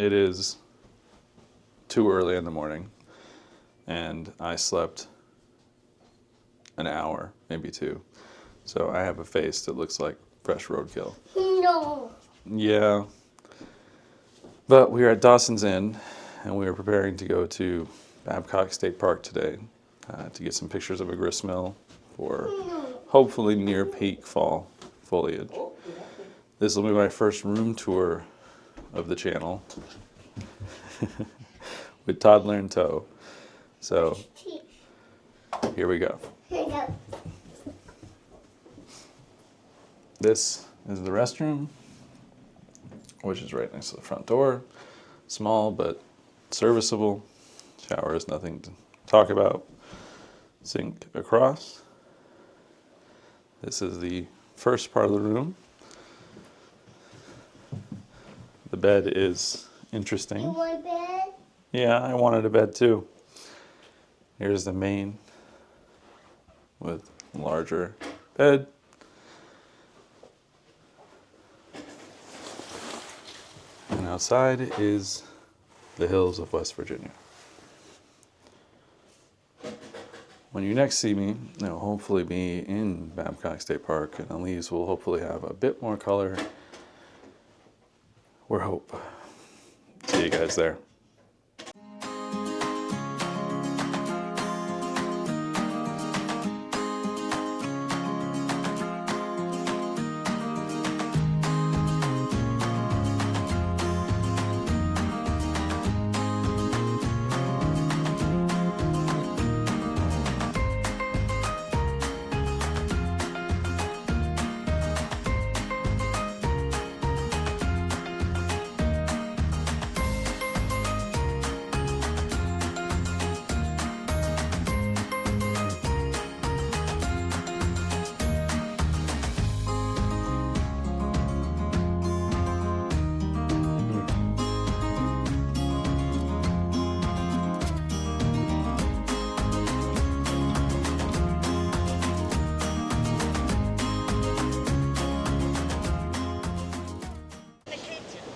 it is too early in the morning, and I slept an hour, maybe two. So I have a face that looks like fresh roadkill. No. Yeah. But we are at Dawson's Inn, and we are preparing to go to Babcock State Park today to get some pictures of a grist mill for hopefully near peak fall foliage. This will be my first room tour of the channel with toddler in tow. So here we go. This is the restroom, which is right next to the front door. Small but serviceable. Shower is nothing to talk about. Sink across. This is the first part of the room. The bed is interesting. You want a bed? Yeah, I wanted a bed too. Here's the main with larger bed. And outside is the hills of West Virginia. When you next see me, it'll hopefully be in Babcock State Park, and the leaves will hopefully have a bit more color. We're hope. See you guys there.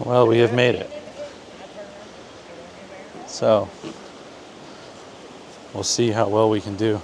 Well, we have made it. So, we'll see how well we can do.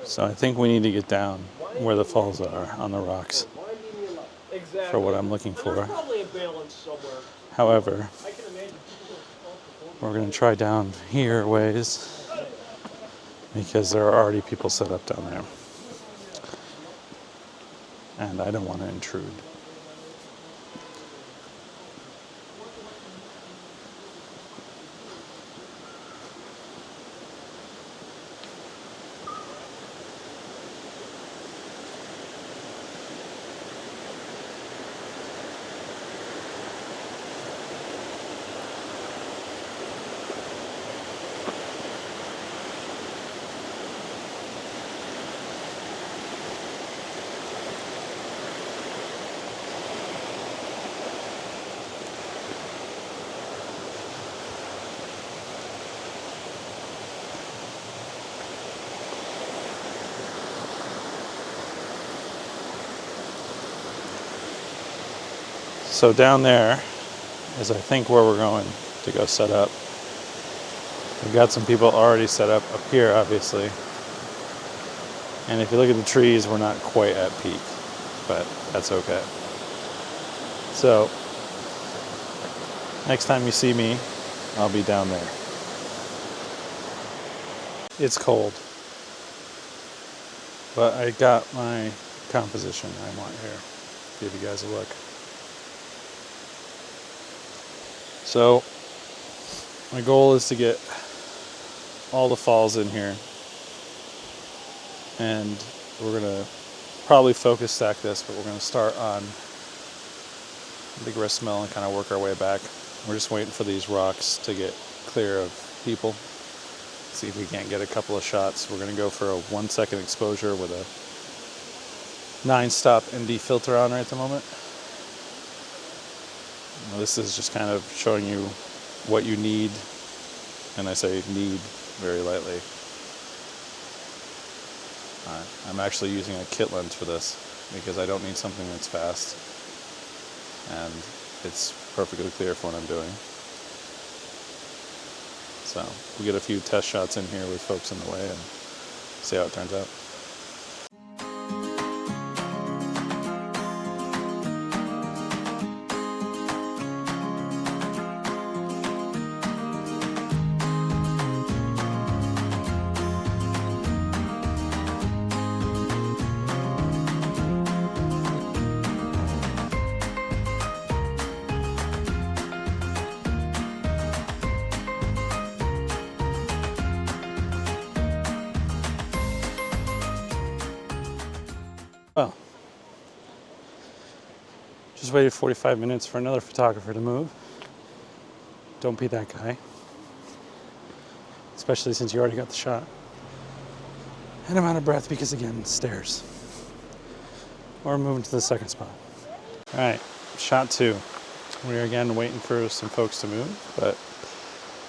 So I think we need to get down where the falls are on the rocks for what I'm looking for. However, we're going to try down here a ways because there are already people set up down there. And I don't want to intrude. So down there is, I think, where we're going to go set up. We've got some people already set up here, obviously. And if you look at the trees, we're not quite at peak, but that's okay. So, next time you see me, I'll be down there. It's cold, but I got my composition I want here. Give you guys a look. So my goal is to get all the falls in here, and we're gonna probably focus stack this, but we're gonna start on the grist mill and kind of work our way back. We're just waiting for these rocks to get clear of people. See if we can't get a couple of shots. We're gonna go for a 1 second exposure with a 9-stop ND filter on right at the moment. Now, this is just kind of showing you what you need, and I say need very lightly. I'm actually using a kit lens for this because I don't need something that's fast, and it's perfectly clear for what I'm doing. So we'll get a few test shots in here with folks in the way and see how it turns out. Well, just waited 45 minutes for another photographer to move. Don't be that guy. Especially since you already got the shot. And I'm out of breath because, again, stairs. We're moving to the second spot. All right, shot 2. We're again waiting for some folks to move, but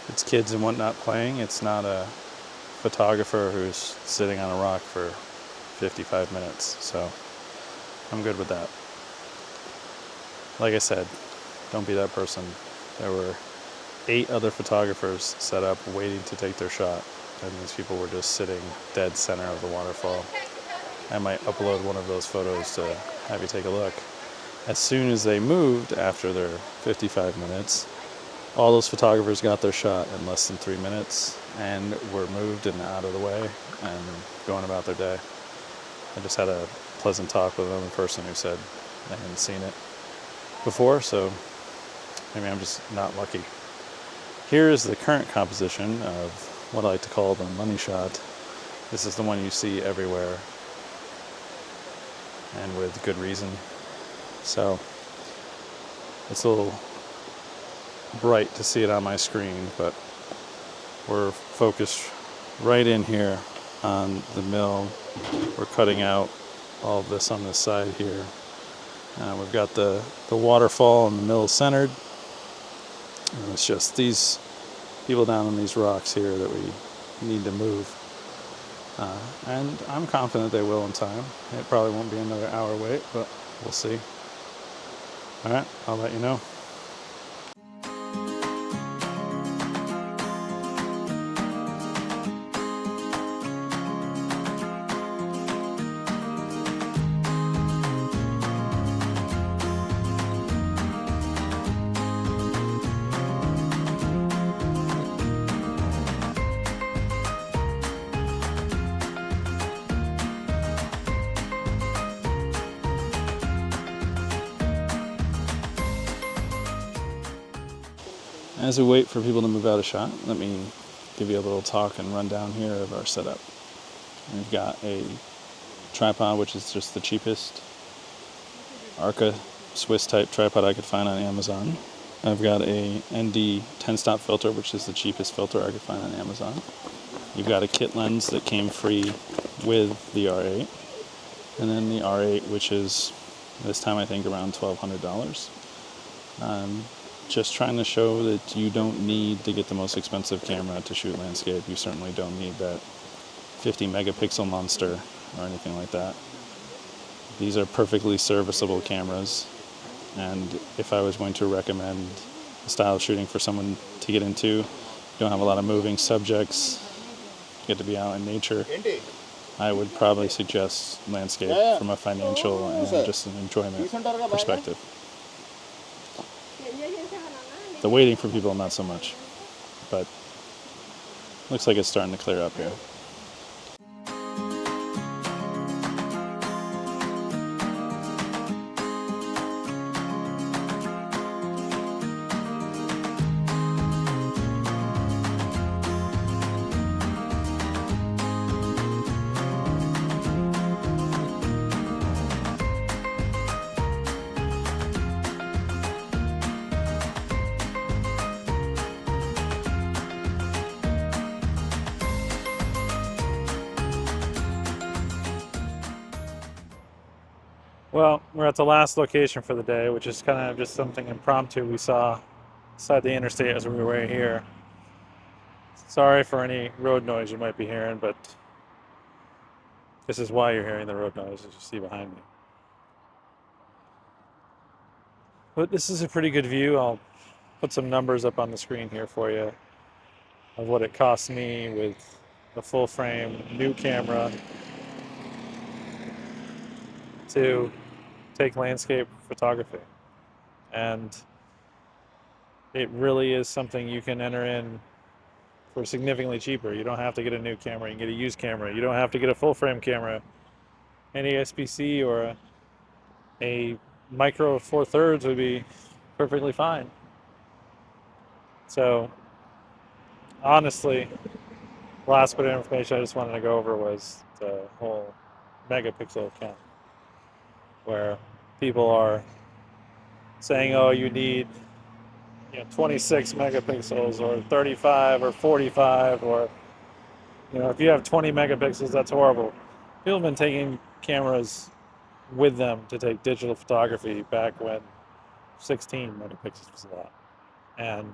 it's kids and whatnot playing. It's not a photographer who's sitting on a rock for 55 minutes, so I'm good with that. Like I said, don't be that person. There were 8 other photographers set up waiting to take their shot, and these people were just sitting dead center of the waterfall. I might upload one of those photos to have you take a look. As soon as they moved after their 55 minutes, all those photographers got their shot in less than 3 minutes and were moved and out of the way and going about their day. I just had a pleasant talk with another person who said they hadn't seen it before, so maybe I'm just not lucky. Here is the current composition of what I like to call the money shot. This is the one you see everywhere, and with good reason. So it's a little bright to see it on my screen, but we're focused right in here on the mill. We're cutting out all of this on this side here. We've got the waterfall and the mill centered. And it's just these people down on these rocks here that we need to move. And I'm confident they will in time. It probably won't be another hour wait, but we'll see. All right, I'll let you know. As we wait for people to move out of shot, let me give you a little talk and rundown here of our setup. We've got a tripod, which is just the cheapest Arca Swiss type tripod I could find on Amazon. I've got a ND 10-stop filter, which is the cheapest filter I could find on Amazon. You've got a kit lens that came free with the R8. And then the R8, which is this time I think around $1,200. Just trying to show that you don't need to get the most expensive camera to shoot landscape. You certainly don't need that 50 megapixel monster or anything like that. These are perfectly serviceable cameras, and if I was going to recommend a style of shooting for someone to get into, you don't have a lot of moving subjects, you get to be out in nature, I would probably suggest landscape from a financial and just an enjoyment perspective. The waiting for people, not so much, but looks like it's starting to clear up here. Well, we're at the last location for the day, which is kind of just something impromptu we saw beside the interstate as we were here. Sorry for any road noise you might be hearing, but this is why you're hearing the road noise, as you see behind me. But this is a pretty good view. I'll put some numbers up on the screen here for you of what it costs me with a full frame new camera to take landscape photography. And it really is something you can enter in for significantly cheaper. You don't have to get a new camera. You can get a used camera. You don't have to get a full frame camera. An ASPC or a micro four thirds would be perfectly fine. So honestly, last bit of information I just wanted to go over was the whole megapixel count, where people are saying, "Oh, you need 26 megapixels or 35 or 45, or if you have 20 megapixels, that's horrible." People have been taking cameras with them to take digital photography back when 16 megapixels was a lot. And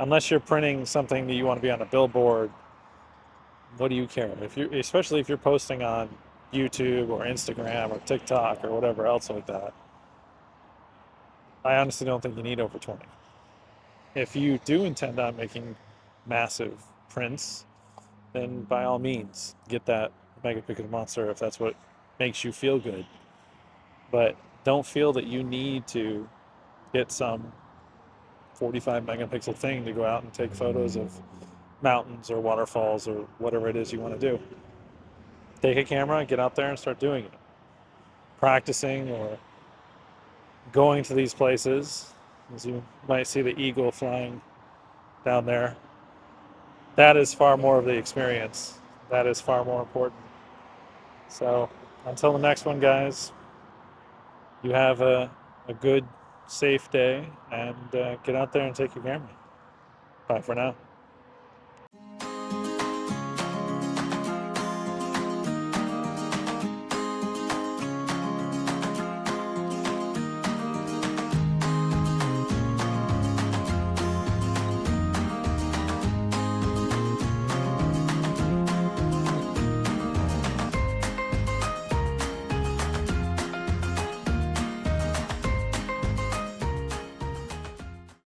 unless you're printing something that you want to be on a billboard, what do you care? Especially if you're posting on YouTube or Instagram or TikTok or whatever else like that, I honestly don't think you need over 20. If you do intend on making massive prints, then by all means, get that megapixel monster if that's what makes you feel good. But don't feel that you need to get some 45 megapixel thing to go out and take photos of mountains or waterfalls or whatever it is you want to do. Take a camera, get out there and start doing it. Practicing or going to these places, as you might see the eagle flying down there, that is far more of the experience. That is far more important. So until the next one, guys, you have a good, safe day and get out there and take your camera. Bye for now.